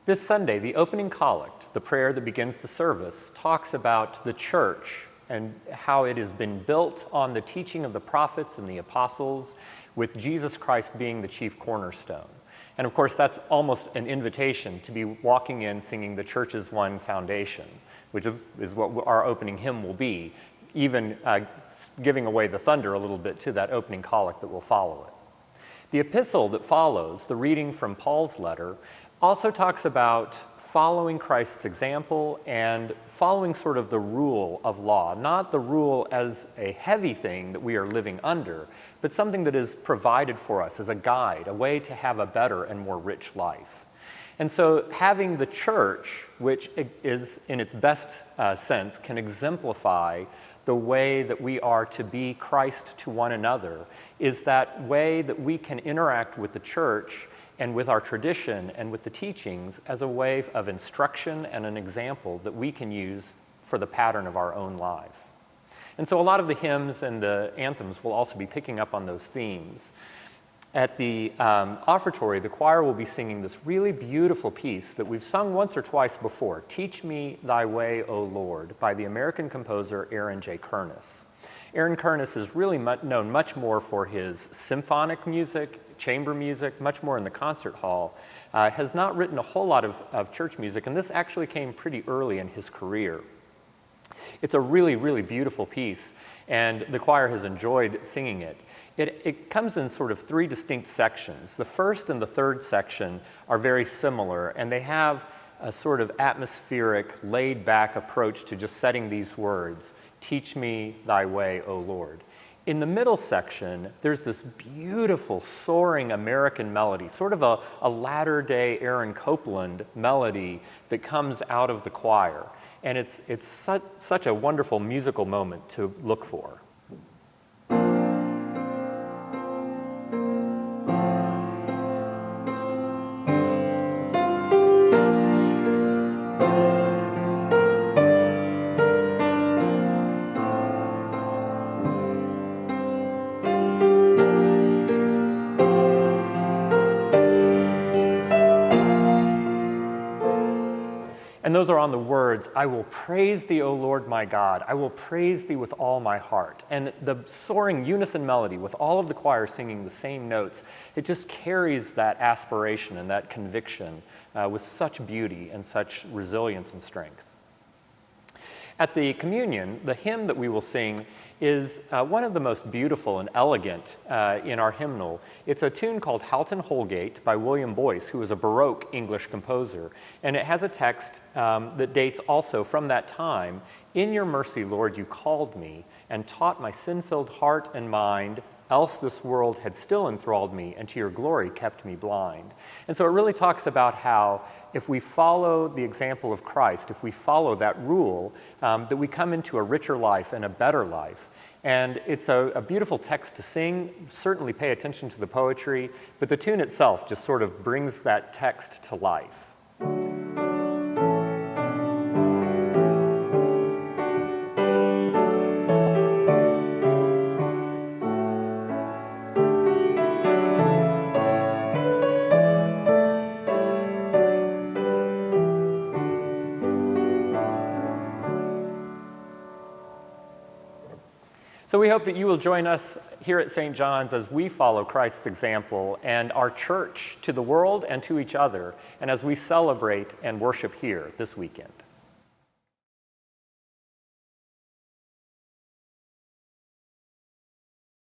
This Sunday, the opening collect, the prayer that begins the service, talks about the church and how it has been built on the teaching of the prophets and the apostles, with Jesus Christ being the chief cornerstone. And of course, that's almost an invitation to be walking in singing the church's one foundation, which is what our opening hymn will be, even giving away the thunder a little bit to that opening collect that will follow it. The epistle that follows, the reading from Paul's letter, also talks about following Christ's example and following sort of the rule of law, not the rule as a heavy thing that we are living under, but something that is provided for us as a guide, a way to have a better and more rich life. And so having the church, which is in its best sense, can exemplify the way that we are to be Christ to one another, is that way that we can interact with the church and with our tradition and with the teachings as a way of instruction and an example that we can use for the pattern of our own life. And so a lot of the hymns and the anthems will also be picking up on those themes. At the offertory, the choir will be singing this really beautiful piece that we've sung once or twice before, Teach Me Thy Way, O Lord, by the American composer Aaron J. Kernis. Aaron Kernis is really known much more for his symphonic music, chamber music, much more in the concert hall, has not written a whole lot of church music, and this actually came pretty early in his career. It's a really, really beautiful piece, and the choir has enjoyed singing it. It comes in sort of three distinct sections. The first and the third section are very similar, and they have a sort of atmospheric, laid-back approach to just setting these words, Teach me thy way, O Lord. In the middle section, there's this beautiful, soaring American melody, sort of a latter-day Aaron Copland melody that comes out of the choir. And it's such a wonderful musical moment to look for. And those are on the words, I will praise thee, O Lord my God. I will praise thee with all my heart. And the soaring unison melody with all of the choir singing the same notes, it just carries that aspiration and that conviction with such beauty and such resilience and strength. At the communion, the hymn that we will sing is one of the most beautiful and elegant in our hymnal. It's a tune called Houghton Holgate by William Boyce, who was a Baroque English composer. And it has a text that dates also from that time. In your mercy, Lord, you called me and taught my sin-filled heart and mind, else this world had still enthralled me, and to your glory kept me blind. And so it really talks about how if we follow the example of Christ, if we follow that rule, that we come into a richer life and a better life. And it's a beautiful text to sing. Certainly pay attention to the poetry, but the tune itself just sort of brings that text to life. So we hope that you will join us here at St. John's as we follow Christ's example and our church to the world and to each other, and as we celebrate and worship here this weekend.